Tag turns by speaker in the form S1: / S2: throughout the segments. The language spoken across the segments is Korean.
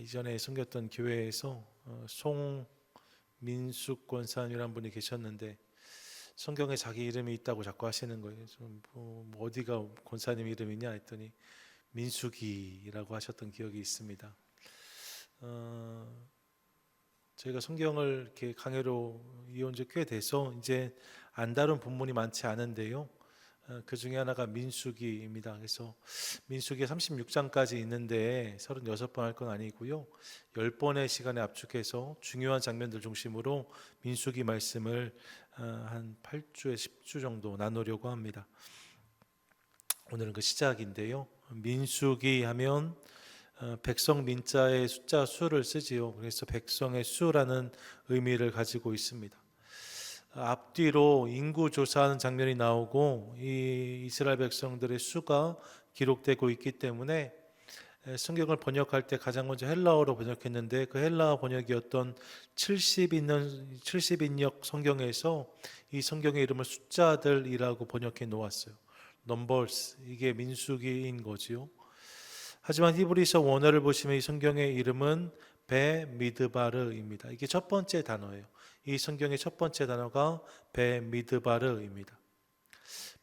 S1: 이전에 섬겼던 교회에서 송민숙 권사님이라는 분이 계셨는데 성경에 자기 이름이 있다고 자꾸 하시는 거예요. 뭐 어디가 권사님 이름이냐 했더니 민숙이라고 하셨던 기억이 있습니다. 저희가 성경을 이렇게 강해로 이어온 지 꽤 돼서 이제 안 다룬 본문이 많지 않은데요. 그 중에 하나가 민수기입니다. 그래서 민수기 36장까지 있는데 36번 할 건 아니고요. 10번의 시간에 압축해서 중요한 장면들 중심으로 민수기 말씀을 한 8주에 10주 정도 나누려고 합니다. 오늘은 그 시작인데요. 민수기 하면 백성 민자의 숫자 수를 쓰지요. 그래서 백성의 수라는 의미를 가지고 있습니다. 앞뒤로 인구 조사하는 장면이 나오고 이 이스라엘 백성들의 수가 기록되고 있기 때문에 성경을 번역할 때 가장 먼저 헬라어로 번역했는데 그 헬라어 번역이었던 70인역 성경에서 이 성경의 이름을 숫자들이라고 번역해 놓았어요. Numbers, 이게 민수기인 거지요. 하지만 히브리서 원어를 보시면 이 성경의 이름은 베미드바르입니다. 이게 첫 번째 단어예요. 이 성경의 첫 번째 단어가 베미드바르입니다.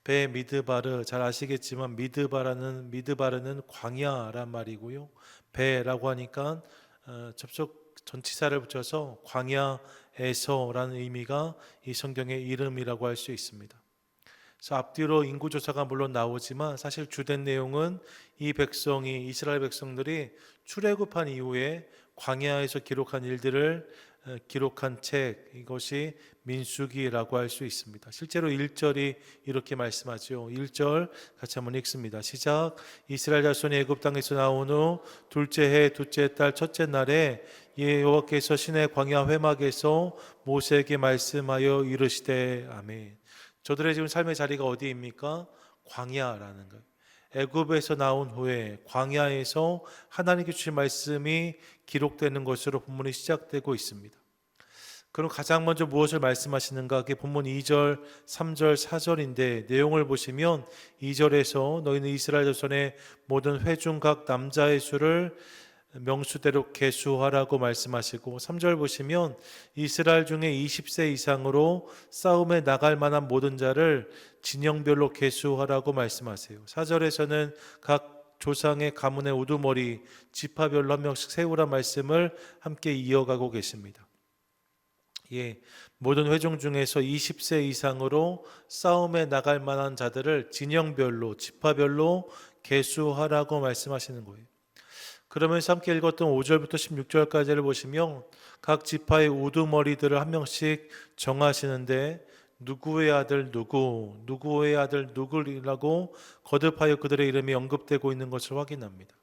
S1: 베미드바르, 잘 아시겠지만 미드바르는 광야란 말이고요. 베라고 하니까 접속 전치사를 붙여서 광야에서라는 의미가 이 성경의 이름이라고 할 수 있습니다. 그래서 앞뒤로 인구조사가 물론 나오지만 사실 주된 내용은 이 백성이, 이스라엘 백성들이 출애굽한 이후에 광야에서 기록한 일들을 기록한 책, 이것이 민수기라고 할 수 있습니다. 실제로 1절이 이렇게 말씀하죠. 1절 같이 한번 읽습니다. 시작. 이스라엘 자손이 애굽 땅에서 나온 후 둘째 해 둘째 달 첫째 날에 여호와께서 시내 광야 회막에서 모세에게 말씀하여 이르시되. 아멘. 저들의 지금 삶의 자리가 어디입니까? 광야라는 거예요. 애굽에서 나온 후에 광야에서 하나님께 주신 말씀이 기록되는 것으로 본문이 시작되고 있습니다. 그럼 가장 먼저 무엇을 말씀하시는가? 그게 본문 2절, 3절, 4절인데 내용을 보시면 2절에서 너희는 이스라엘 자손의 모든 회중 각 남자의 수를 명수대로 계수하라고 말씀하시고 3절 보시면 이스라엘 중에 20세 이상으로 싸움에 나갈 만한 모든 자를 진영별로 계수하라고 말씀하세요. 4절에서는 각 조상의 가문의 우두머리 지파별로 한 명씩 세우라 말씀을 함께 이어가고 계십니다. 모든 회중 중에서 20세 이상으로 싸움에 나갈 만한 자들을 진영별로 지파별로 계수하라고 말씀하시는 거예요. 그러면서 함께 읽었던 5절부터 16절까지를 보시면 각 지파의 우두머리들을 한 명씩 정하시는데 누구의 아들 누구, 누구의 아들 누구라고 거듭하여 그들의 이름이 언급되고 있는 것을 확인합니다.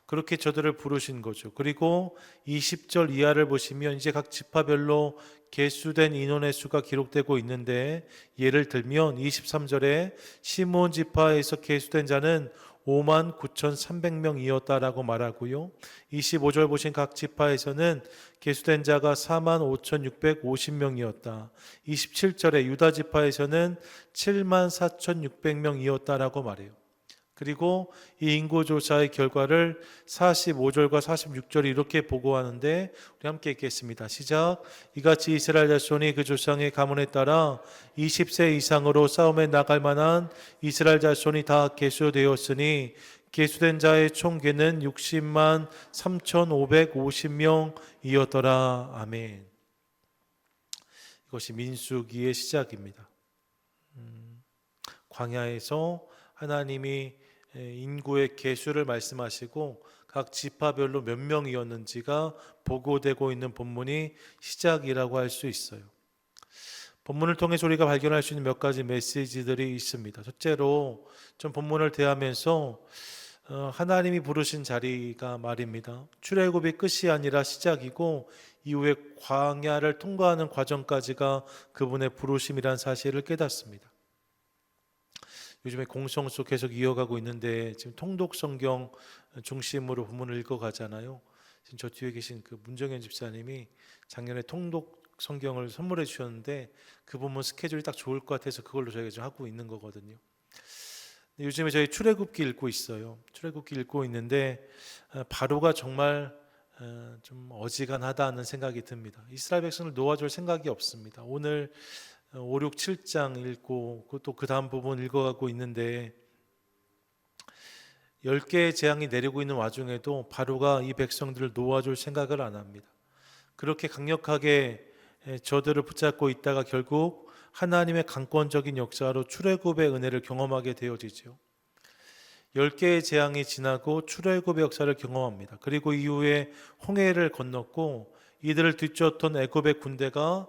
S1: 그렇게 저들을 부르신 거죠. 그리고 20절 이하를 보시면 이제 각 지파별로 계수된 인원의 수가 기록되고 있는데 예를 들면 23절에 시므온 지파에서 계수된 자는 59,300명이었다라고 말하고요. 25절 보신 각 지파에서는 계수된 자가 45,650명이었다. 27절에 유다 지파에서는 74,600명이었다라고 말해요. 그리고 이 인구조사의 결과를 45절과 46절이 이렇게 보고하는데 우리 함께 읽겠습니다. 시작. 이같이 이스라엘 자손이 그 조상의 가문에 따라 20세 이상으로 싸움에 나갈 만한 이스라엘 자손이 다 계수되었으니 계수된 자의 총계는 60만 3,550명이었더라. 아멘. 이것이 민수기의 시작입니다. 광야에서 하나님이 인구의 계수를 말씀하시고 각 지파별로 몇 명이었는지가 보고되고 있는 본문이 시작이라고 할 수 있어요. 본문을 통해서 우리가 발견할 수 있는 몇 가지 메시지들이 있습니다. 첫째로 좀 본문을 대하면서 하나님이 부르신 자리가 말입니다. 출애굽이 끝이 아니라 시작이고 이후에 광야를 통과하는 과정까지가 그분의 부르심이란 사실을 깨닫습니다. 요즘에 공성수 계속 이어가고 있는데 지금 통독 성경 중심으로 본문을 읽어가잖아요. 지금 저 뒤에 계신 그 문정현 집사님이 작년에 통독 성경을 선물해 주셨는데 그 본문 스케줄이 딱 좋을 것 같아서 그걸로 저희가 좀 하고 있는 거거든요. 요즘에 저희 출애굽기 읽고 있어요. 출애굽기 읽고 있는데 바로가 정말 좀 어지간하다는 생각이 듭니다. 이스라엘 백성을 놓아줄 생각이 없습니다. 오늘 5, 6, 7장 읽고 또 그 다음 부분 읽어가고 있는데 10개의 재앙이 내리고 있는 와중에도 바로가 이 백성들을 놓아줄 생각을 안 합니다. 그렇게 강력하게 저들을 붙잡고 있다가 결국 하나님의 강권적인 역사로 출애굽의 은혜를 경험하게 되어지죠. 10개의 재앙이 지나고 출애굽의 역사를 경험합니다. 그리고 이후에 홍해를 건넜고 이들을 뒤쫓던 애굽의 군대가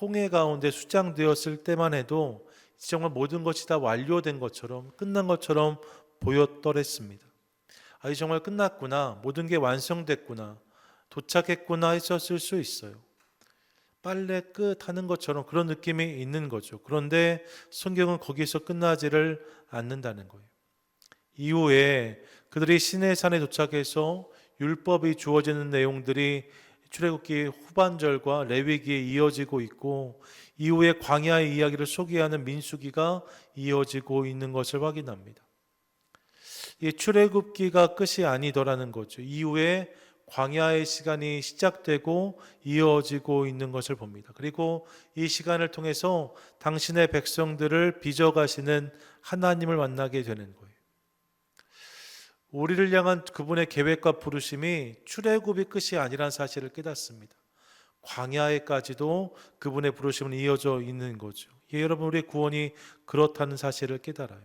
S1: 홍해 가운데 수장되었을 때만 해도 정말 모든 것이 다 완료된 것처럼 끝난 것처럼 보였더랬습니다. 아, 이 정말 끝났구나, 모든 게 완성됐구나, 도착했구나 했었을 수 있어요. 빨래 끝 하는 것처럼 그런 느낌이 있는 거죠. 그런데 성경은 거기서 끝나지를 않는다는 거예요. 이후에 그들이 시내산에 도착해서 율법이 주어지는 내용들이 출애굽기 후반절과 레위기에 이어지고 있고 이후에 광야의 이야기를 소개하는 민수기가 이어지고 있는 것을 확인합니다. 이 출애굽기가 끝이 아니더라는 거죠. 이후에 광야의 시간이 시작되고 이어지고 있는 것을 봅니다. 그리고 이 시간을 통해서 당신의 백성들을 빚어가시는 하나님을 만나게 되는 거예요. 우리를 향한 그분의 계획과 부르심이 출애굽이 끝이 아니란 사실을 깨닫습니다. 광야에까지도 그분의 부르심은 이어져 있는 거죠. 예, 여러분, 우리의 구원이 그렇다는 사실을 깨달아요.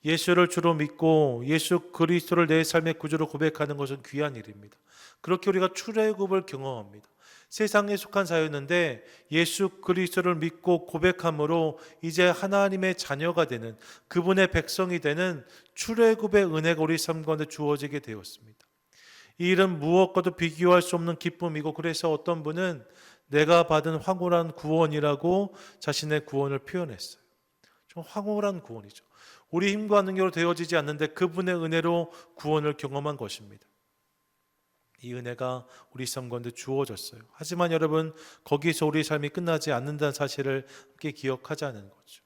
S1: 예수를 주로 믿고 예수 그리스도를 내 삶의 구주로 고백하는 것은 귀한 일입니다. 그렇게 우리가 출애굽을 경험합니다. 세상에 속한 자였는데 예수 그리스도를 믿고 고백함으로 이제 하나님의 자녀가 되는, 그분의 백성이 되는 출애굽의 은혜가 우리 삶 가운데 주어지게 되었습니다. 이 일은 무엇과도 비교할 수 없는 기쁨이고, 그래서 어떤 분은 내가 받은 황홀한 구원이라고 자신의 구원을 표현했어요. 좀 황홀한 구원이죠. 우리 힘과 능력으로 되어지지 않는데 그분의 은혜로 구원을 경험한 것입니다. 이 은혜가 우리 삶 가운데 주어졌어요. 하지만 여러분, 거기서 우리 삶이 끝나지 않는다는 사실을 함께 기억하자는 거죠.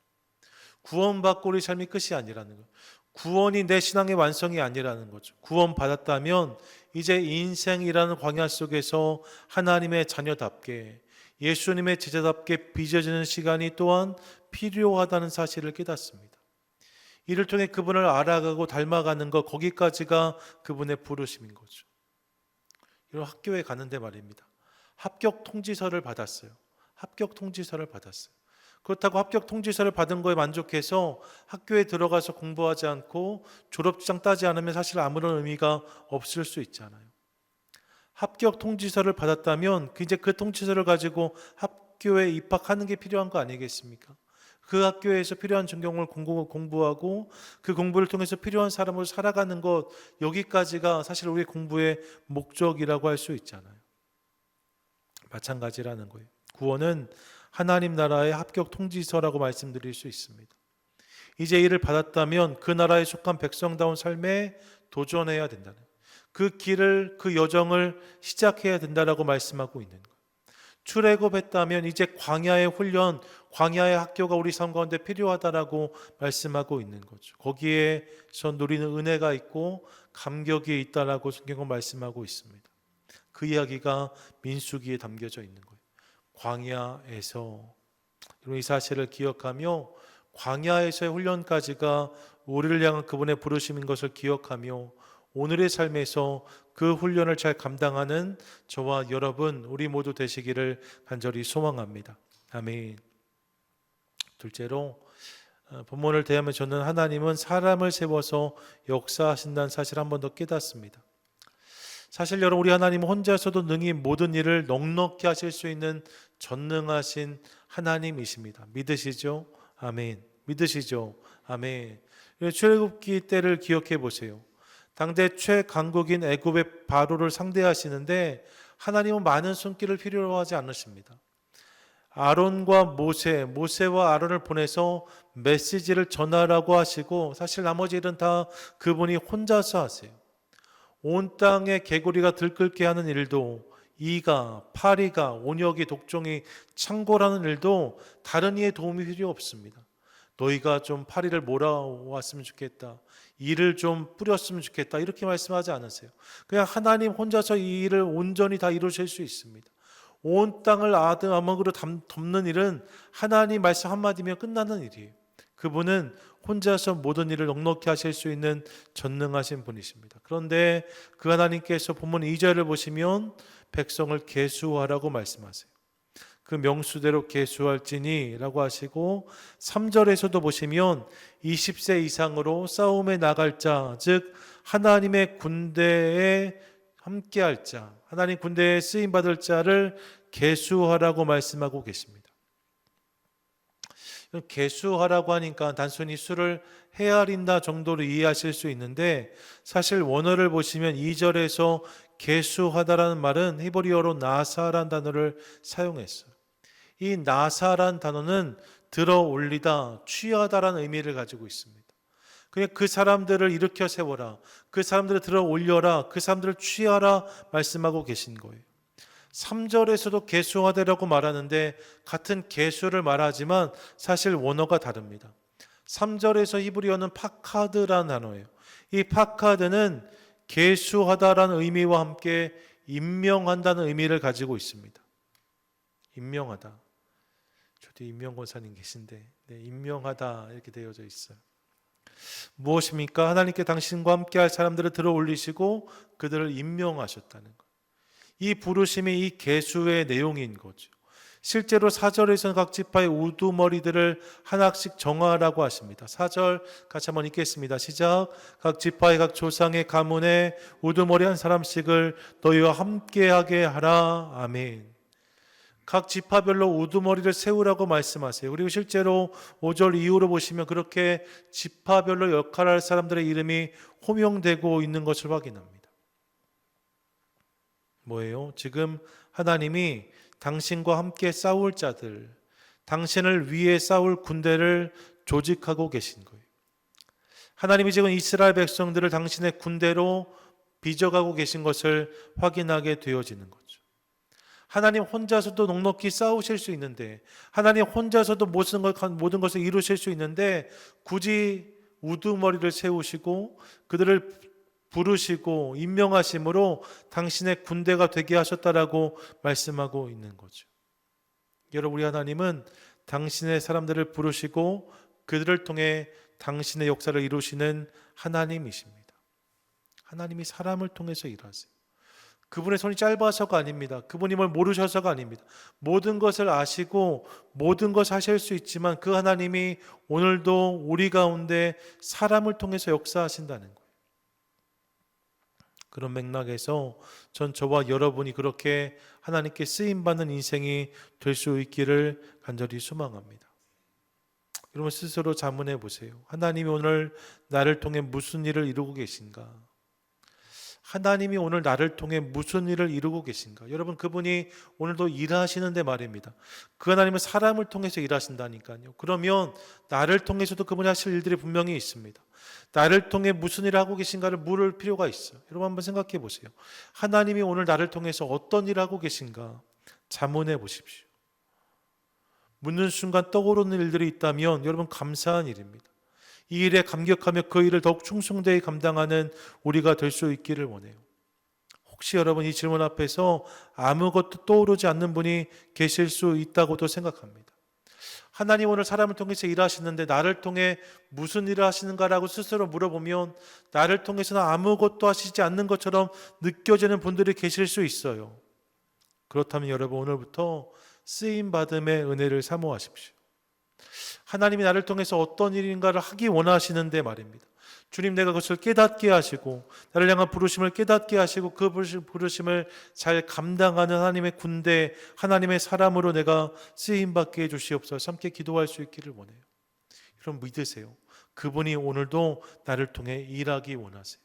S1: 구원받고 우리 삶이 끝이 아니라는 거예요. 구원이 내 신앙의 완성이 아니라는 거죠. 구원받았다면 이제 인생이라는 광야 속에서 하나님의 자녀답게, 예수님의 제자답게 빚어지는 시간이 또한 필요하다는 사실을 깨닫습니다. 이를 통해 그분을 알아가고 닮아가는 것, 거기까지가 그분의 부르심인 거죠. 이런 학교에 가는데 말입니다. 합격 통지서를 받았어요. 합격 통지서를 받았어요. 그렇다고 합격 통지서를 받은 거에 만족해서 학교에 들어가서 공부하지 않고 졸업장 따지 않으면 사실 아무런 의미가 없을 수 있잖아요. 합격 통지서를 받았다면 이제 그 통지서를 가지고 학교에 입학하는 게 필요한 거 아니겠습니까? 그 학교에서 필요한 전공을 공부하고 그 공부를 통해서 필요한 사람으로 살아가는 것, 여기까지가 사실 우리의 공부의 목적이라고 할 수 있잖아요. 마찬가지라는 거예요. 구원은 하나님 나라의 합격 통지서라고 말씀드릴 수 있습니다. 이제 이를 받았다면 그 나라에 속한 백성다운 삶에 도전해야 된다는, 그 길을, 그 여정을 시작해야 된다라고 말씀하고 있는 거예요. 출애굽했다면 이제 광야의 훈련, 광야의 학교가 우리 삶 가운데 필요하다라고 말씀하고 있는 거죠. 거기에서 누리는 은혜가 있고 감격이 있다라고 성경은 말씀하고 있습니다. 그 이야기가 민수기에 담겨져 있는 거예요. 광야에서, 이 사실을 기억하며 광야에서의 훈련까지가 우리를 향한 그분의 부르심인 것을 기억하며 오늘의 삶에서 그 훈련을 잘 감당하는 저와 여러분, 우리 모두 되시기를 간절히 소망합니다. 아멘. 둘째로, 본문을 대하면 저는 하나님은 사람을 세워서 역사하신다는 사실을 한 번 더 깨닫습니다. 사실 여러분, 우리 하나님은 혼자서도 능히 모든 일을 넉넉히 하실 수 있는 전능하신 하나님이십니다. 믿으시죠? 아멘. 믿으시죠? 아멘. 출애굽기 때를 기억해 보세요. 당대 최강국인 애굽의 바로를 상대하시는데 하나님은 많은 손길을 필요로 하지 않으십니다. 아론과 모세와 아론을 보내서 메시지를 전하라고 하시고 사실 나머지 일은 다 그분이 혼자서 하세요. 온 땅의 개구리가 들끓게 하는 일도, 이가, 파리가, 온역이, 독종이 창궐하는 일도 다른 이의 도움이 필요 없습니다. 너희가 좀 파리를 몰아왔으면 좋겠다, 일을 좀 뿌렸으면 좋겠다, 이렇게 말씀하지 않으세요. 그냥 하나님 혼자서 이 일을 온전히 다 이루실 수 있습니다. 온 땅을 아드아먹으로 덮는 일은 하나님 말씀 한마디면 끝나는 일이에요. 그분은 혼자서 모든 일을 넉넉히 하실 수 있는 전능하신 분이십니다. 그런데 그 하나님께서 본문 2절을 보시면 백성을 계수하라고 말씀하세요. 그 명수대로 계수할지니 라고 하시고, 3절에서도 보시면 20세 이상으로 싸움에 나갈 자, 즉 하나님의 군대에 함께할 자, 하나님 군대에 쓰임받을 자를 계수하라고 말씀하고 계십니다. 계수하라고 하니까 단순히 수를 헤아린다 정도로 이해하실 수 있는데, 사실 원어를 보시면 2절에서 계수하다라는 말은 히브리어로 나사란 단어를 사용했어요. 이 나사란 단어는 들어 올리다, 취하다라는 의미를 가지고 있습니다. 그냥 그 사람들을 일으켜 세워라, 그 사람들을 들어 올려라, 그 사람들을 취하라 말씀하고 계신 거예요. 3절에서도 계수하되라고 말하는데 같은 계수를 말하지만 사실 원어가 다릅니다. 3절에서 히브리어는 파카드라는 단어예요. 이 파카드는 계수하다라는 의미와 함께 임명한다는 의미를 가지고 있습니다. 임명하다. 저도 임명 권사님 계신데, 네, 임명하다 이렇게 되어져 있어요. 무엇입니까? 하나님께 당신과 함께할 사람들을 들어 올리시고 그들을 임명하셨다는 것. 이 부르심이 이 계수의 내용인 거죠. 실제로 4절에서는 각 지파의 우두머리들을 하나씩 정하라고 하십니다. 4절 같이 한번 읽겠습니다. 시작. 각 지파의 각 조상의 가문에 우두머리 한 사람씩을 너희와 함께하게 하라. 아멘. 각 지파별로 우두머리를 세우라고 말씀하세요. 그리고 실제로 5절 이후로 보시면 그렇게 지파별로 역할할 사람들의 이름이 호명되고 있는 것을 확인합니다. 뭐예요? 지금 하나님이 당신과 함께 싸울 자들, 당신을 위해 싸울 군대를 조직하고 계신 거예요. 하나님이 지금 이스라엘 백성들을 당신의 군대로 빚어가고 계신 것을 확인하게 되어지는 거죠. 하나님 혼자서도 넉넉히 싸우실 수 있는데, 하나님 혼자서도 모든 것을 이루실 수 있는데, 굳이 우두머리를 세우시고 그들을 부르시고 임명하심으로 당신의 군대가 되게 하셨다라고 말씀하고 있는 거죠. 여러분, 우리 하나님은 당신의 사람들을 부르시고 그들을 통해 당신의 역사를 이루시는 하나님이십니다. 하나님이 사람을 통해서 일하세요. 그분의 손이 짧아서가 아닙니다. 그분이 뭘 모르셔서가 아닙니다. 모든 것을 아시고 모든 것을 하실 수 있지만 그 하나님이 오늘도 우리 가운데 사람을 통해서 역사하신다는 거예요. 그런 맥락에서 저와 여러분이 그렇게 하나님께 쓰임받는 인생이 될 수 있기를 간절히 소망합니다. 여러분 스스로 자문해 보세요. 하나님이 오늘 나를 통해 무슨 일을 이루고 계신가? 하나님이 오늘 나를 통해 무슨 일을 이루고 계신가? 여러분, 그분이 오늘도 일하시는데 말입니다. 그 하나님은 사람을 통해서 일하신다니까요. 그러면 나를 통해서도 그분이 하실 일들이 분명히 있습니다. 나를 통해 무슨 일을 하고 계신가를 물을 필요가 있어요. 여러분 한번 생각해 보세요. 하나님이 오늘 나를 통해서 어떤 일을 하고 계신가 자문해 보십시오. 묻는 순간 떠오르는 일들이 있다면 여러분 감사한 일입니다. 이 일에 감격하며 그 일을 더욱 충성되게 감당하는 우리가 될 수 있기를 원해요. 혹시 여러분 이 질문 앞에서 아무것도 떠오르지 않는 분이 계실 수 있다고도 생각합니다. 하나님 오늘 사람을 통해서 일하시는데 나를 통해 무슨 일을 하시는가라고 스스로 물어보면 나를 통해서는 아무것도 하시지 않는 것처럼 느껴지는 분들이 계실 수 있어요. 그렇다면 여러분 오늘부터 쓰임받음의 은혜를 사모하십시오. 하나님이 나를 통해서 어떤 일인가를 하기 원하시는데 말입니다. 주님, 내가 그것을 깨닫게 하시고 나를 향한 부르심을 깨닫게 하시고 그 부르심을 잘 감당하는 하나님의 군대, 하나님의 사람으로 내가 쓰임받게 해주시옵소서. 함께 기도할 수 있기를 원해요. 여러분 믿으세요. 그분이 오늘도 나를 통해 일하기 원하세요.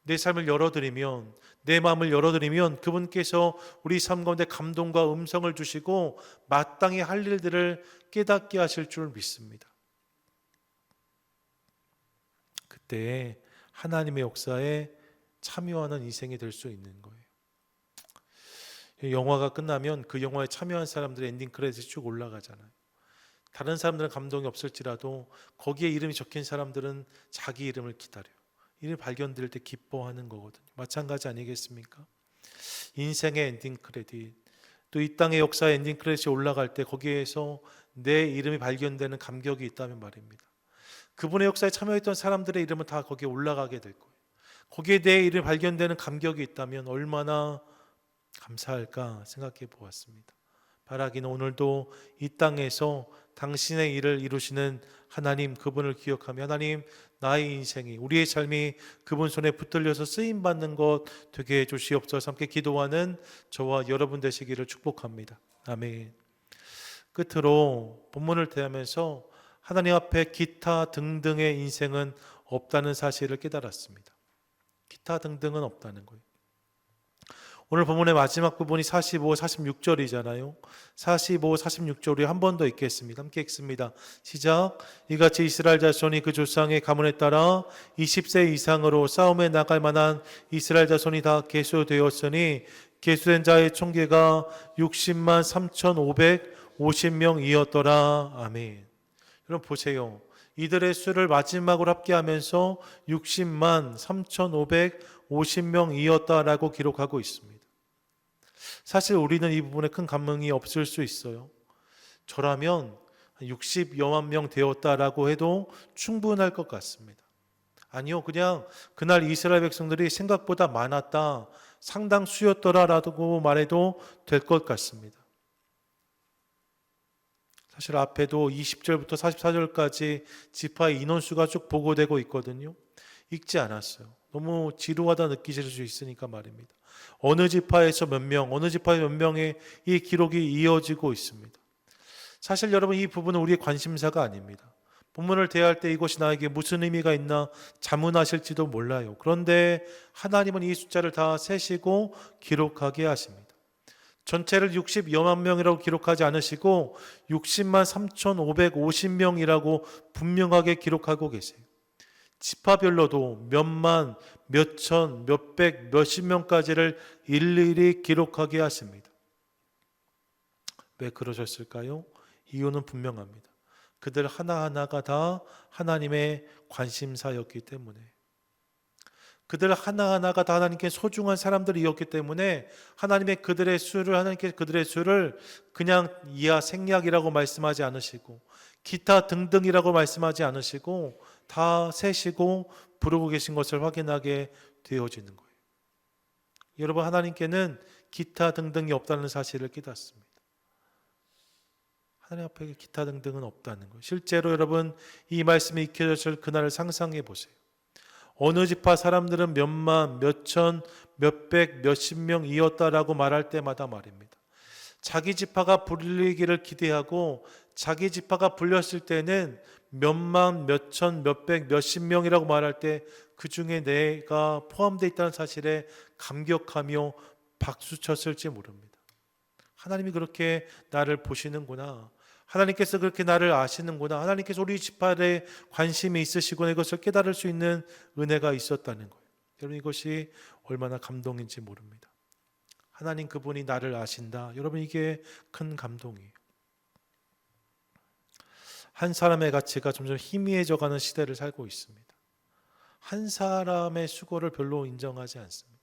S1: 내 삶을 열어드리면, 내 마음을 열어드리면 그분께서 우리 삶 가운데 감동과 음성을 주시고 마땅히 할 일들을 깨닫게 하실 줄 믿습니다. 그때 하나님의 역사에 참여하는 인생이 될 수 있는 거예요. 영화가 끝나면 그 영화에 참여한 사람들의 엔딩 크레딧이 쭉 올라가잖아요. 다른 사람들은 감동이 없을지라도 거기에 이름이 적힌 사람들은 자기 이름을 기다려요. 이름이 발견될 때 기뻐하는 거거든요. 마찬가지 아니겠습니까? 인생의 엔딩 크레딧, 또 이 땅의 역사의 엔딩 크레딧이 올라갈 때 거기에서 내 이름이 발견되는 감격이 있다면 말입니다. 그분의 역사에 참여했던 사람들의 이름은 다 거기에 올라가게 될 거예요. 거기에 내 이름이 발견되는 감격이 있다면 얼마나 감사할까 생각해 보았습니다. 바라기는 오늘도 이 땅에서 당신의 일을 이루시는 하나님, 그분을 기억하며 하나님, 나의 인생이, 우리의 삶이 그분 손에 붙들려서 쓰임받는 것 되게 해주시옵소서. 함께 기도하는 저와 여러분 되시기를 축복합니다. 아멘. 끝으로 본문을 대하면서 하나님 앞에 기타 등등의 인생은 없다는 사실을 깨달았습니다. 기타 등등은 없다는 거예요. 오늘 본문의 마지막 부분이 45, 46절이잖아요. 45, 46절 우리 한 번 더 읽겠습니다. 함께 읽습니다. 시작. 이같이 이스라엘 자손이 그 조상의 가문에 따라 20세 이상으로 싸움에 나갈 만한 이스라엘 자손이 다 계수되었으니 계수된 자의 총계가 60만 3,550명이었더라. 아멘. 여러분 보세요. 이들의 수를 마지막으로 합계하면서 60만 3,550명이었다라고 기록하고 있습니다. 사실 우리는 이 부분에 큰 감흥이 없을 수 있어요. 저라면 60여만 명 되었다라고 해도 충분할 것 같습니다. 아니요, 그냥 그날 이스라엘 백성들이 생각보다 많았다, 상당수였더라라고 말해도 될 것 같습니다. 사실 앞에도 20절부터 44절까지 지파의 인원수가 쭉 보고되고 있거든요. 읽지 않았어요. 너무 지루하다 느끼실 수 있으니까 말입니다. 어느 지파에서 몇 명, 어느 지파의 몇 명의 이 기록이 이어지고 있습니다. 사실 여러분 이 부분은 우리의 관심사가 아닙니다. 본문을 대할 때 이것이 나에게 무슨 의미가 있나 자문하실지도 몰라요. 그런데 하나님은 이 숫자를 다 세시고 기록하게 하십니다. 전체를 60여만 명이라고 기록하지 않으시고 60만 3,550명이라고 분명하게 기록하고 계세요. 지파별로도 몇만, 몇천, 몇백, 몇십 명까지를 일일이 기록하게 하십니다. 왜 그러셨을까요? 이유는 분명합니다. 그들 하나하나가 다 하나님의 관심사였기 때문에, 그들 하나하나가 다 하나님께 소중한 사람들이었기 때문에 하나님의 그들의 수를 그냥 이하 생략이라고 말씀하지 않으시고 기타 등등이라고 말씀하지 않으시고 다 세시고 부르고 계신 것을 확인하게 되어지는 거예요. 여러분, 하나님께는 기타 등등이 없다는 사실을 깨닫습니다. 하나님 앞에 기타 등등은 없다는 거예요. 실제로 여러분 이 말씀이 익혀졌을 그날을 상상해 보세요. 어느 지파 사람들은 몇만, 몇천, 몇백, 몇십 명이었다라고 말할 때마다 말입니다. 자기 지파가 불리기를 기대하고 자기 지파가 불렸을 때는 몇만, 몇천, 몇백, 몇십 명이라고 말할 때 그 중에 내가 포함되어 있다는 사실에 감격하며 박수쳤을지 모릅니다. 하나님이 그렇게 나를 보시는구나. 하나님께서 그렇게 나를 아시는구나. 하나님께서 우리 지파에 관심이 있으시구나. 이것을 깨달을 수 있는 은혜가 있었다는 거예요. 여러분 이것이 얼마나 감동인지 모릅니다. 하나님 그분이 나를 아신다. 여러분 이게 큰 감동이에요. 한 사람의 가치가 점점 희미해져가는 시대를 살고 있습니다. 한 사람의 수고를 별로 인정하지 않습니다.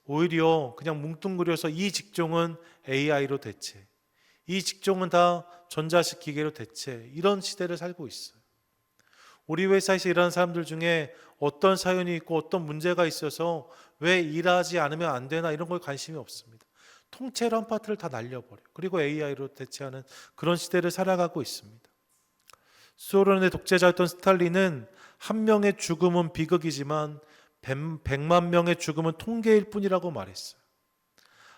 S1: 오히려 그냥 뭉뚱그려서 이 직종은 AI로 대체, 이 직종은 다 전자식 기계로 대체, 이런 시대를 살고 있어요. 우리 회사에서 일하는 사람들 중에 어떤 사연이 있고 어떤 문제가 있어서 왜 일하지 않으면 안 되나 이런 거에 관심이 없습니다. 통째로 한 파트를 다 날려버려요. 그리고 AI로 대체하는 그런 시대를 살아가고 있습니다. 소련의 독재자였던 스탈린은 한 명의 죽음은 비극이지만 100만 명의 죽음은 통계일 뿐이라고 말했어요.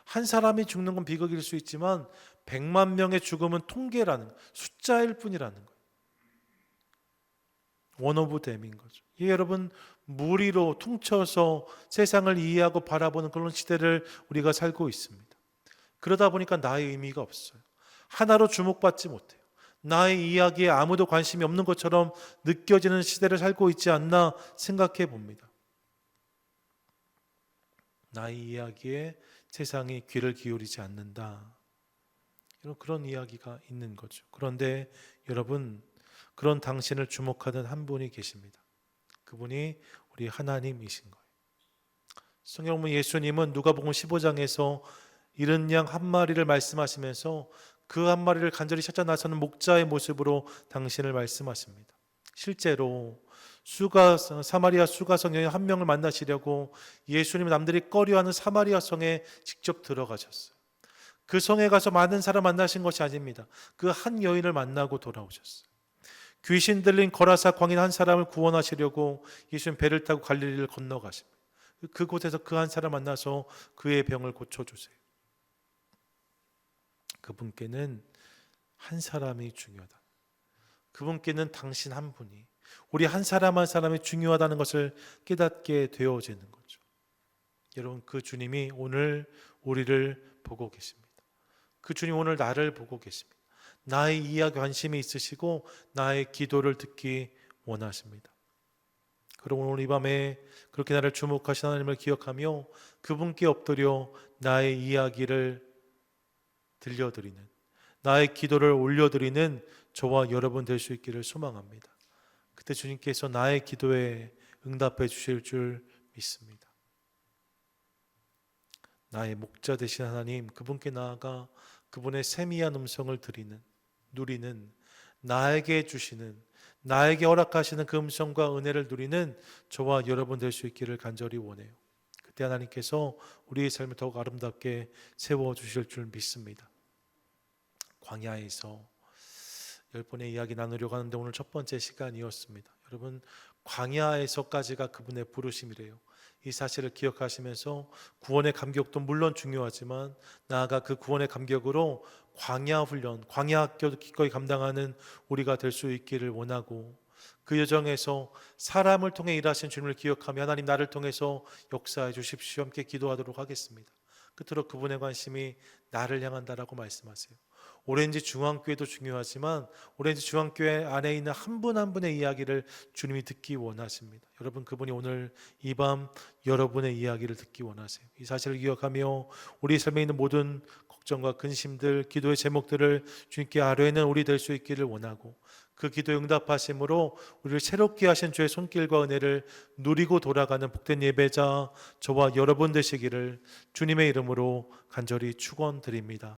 S1: 한 사람이 죽는 건 비극일 수 있지만 100만 명의 죽음은 통계라는 숫자일 뿐이라는 거예요. 원 오브 댐인 거죠. 이 여러분 무리로 퉁쳐서 세상을 이해하고 바라보는 그런 시대를 우리가 살고 있습니다. 그러다 보니까 나의 의미가 없어요. 하나로 주목받지 못해요. 나의 이야기에 아무도 관심이 없는 것처럼 느껴지는 시대를 살고 있지 않나 생각해 봅니다. 나의 이야기에 세상이 귀를 기울이지 않는다. 그런 이야기가 있는 거죠. 그런데 여러분, 그런 당신을 주목하는 한 분이 계십니다. 그분이 우리 하나님이신 거예요. 성경 보면 예수님은 누가복음 15장에서 이른 양 한 마리를 말씀하시면서 그 한 마리를 간절히 찾아 나서는 목자의 모습으로 당신을 말씀하십니다. 실제로 사마리아 수가 성에 한 명을 만나시려고 예수님은 남들이 꺼려하는 사마리아 성에 직접 들어가셨어요. 그 성에 가서 많은 사람 만나신 것이 아닙니다. 그 한 여인을 만나고 돌아오셨어요. 귀신 들린 거라사 광인 한 사람을 구원하시려고 예수님 배를 타고 갈릴리를 건너가십니다. 그곳에서 그 한 사람 만나서 그의 병을 고쳐주세요. 그분께는 한 사람이 중요하다. 그분께는 당신 한 분이, 우리 한 사람 한 사람이 중요하다는 것을 깨닫게 되어지는 거죠. 여러분, 그 주님이 오늘 우리를 보고 계십니다. 그 주님 오늘 나를 보고 계십니다. 나의 이해와 관심이 있으시고 나의 기도를 듣기 원하십니다. 그럼 오늘 이 밤에 그렇게 나를 주목하신 하나님을 기억하며 그분께 엎드려 나의 이야기를 들려드리는, 나의 기도를 올려드리는 저와 여러분 될 수 있기를 소망합니다. 그때 주님께서 나의 기도에 응답해 주실 줄 믿습니다. 나의 목자 되신 하나님, 그분께 나아가 그분의 세미한 음성을 누리는, 나에게 주시는, 나에게 허락하시는 그 음성과 은혜를 누리는 저와 여러분 될 수 있기를 간절히 원해요. 그때 하나님께서 우리의 삶을 더욱 아름답게 세워주실 줄 믿습니다. 광야에서 10번의 이야기 나누려고 하는데 오늘 첫 번째 시간이었습니다. 여러분, 광야에서까지가 그분의 부르심이래요. 이 사실을 기억하시면서 구원의 감격도 물론 중요하지만 나아가 그 구원의 감격으로 광야 훈련, 광야 학교도 기꺼이 감당하는 우리가 될 수 있기를 원하고, 그 여정에서 사람을 통해 일하신 주님을 기억하며 하나님 나를 통해서 역사해 주십시오. 함께 기도하도록 하겠습니다. 끝으로 그분의 관심이 나를 향한다라고 말씀하세요. 오렌지 중앙교회도 중요하지만 오렌지 중앙교회 안에 있는 한 분 한 분의 이야기를 주님이 듣기 원하십니다. 여러분, 그분이 오늘 이 밤 여러분의 이야기를 듣기 원하세요. 이 사실을 기억하며 우리 삶에 있는 모든 걱정과 근심들, 기도의 제목들을 주님께 아뢰는 우리 될 수 있기를 원하고, 그 기도에 응답하심으로 우리를 새롭게 하신 주의 손길과 은혜를 누리고 돌아가는 복된 예배자 저와 여러분 되시기를 주님의 이름으로 간절히 축원드립니다.